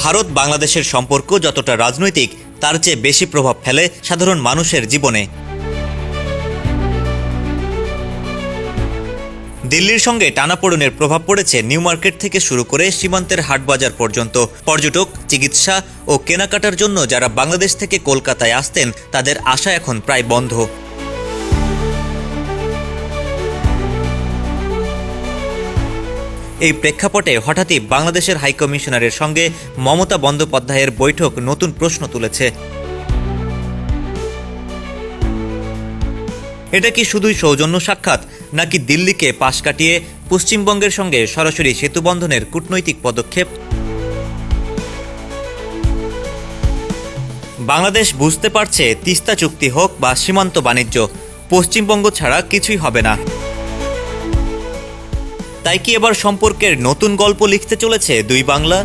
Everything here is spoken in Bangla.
ভারত বাংলাদেশের সম্পর্ক যতটা রাজনৈতিক তার চেয়ে বেশি প্রভাব ফেলে সাধারণ মানুষের জীবনে। দিল্লির সঙ্গে টানাপোড়েনের প্রভাব পড়েছে নিউ মার্কেট থেকে শুরু করে সীমান্তের হাটবাজার পর্যন্ত। পর্যটক, চিকিৎসা ও কেনাকাটার জন্য যারা বাংলাদেশ থেকে কলকাতায় আসতেন তাদের আশা এখন প্রায় বন্ধ। এই প্রেক্ষাপটে হঠাৎই বাংলাদেশের হাইকমিশনারের সঙ্গে মমতা বন্দ্যোপাধ্যায়ের বৈঠক নতুন প্রশ্ন তুলেছে। এটা কি শুধুই সৌজন্য সাক্ষাৎ, নাকি দিল্লিকে পাশ কাটিয়ে পশ্চিমবঙ্গের সঙ্গে সরাসরি সেতুবন্ধনের কূটনৈতিক পদক্ষেপ? বাংলাদেশ বুঝতে পারছে তিস্তা চুক্তি হোক বা সীমান্ত বাণিজ্য, পশ্চিমবঙ্গ ছাড়া কিছুই হবে না। তাই কি এবার সম্পর্কের নতুন গল্প লিখতে চলেছে দুই বাংলা?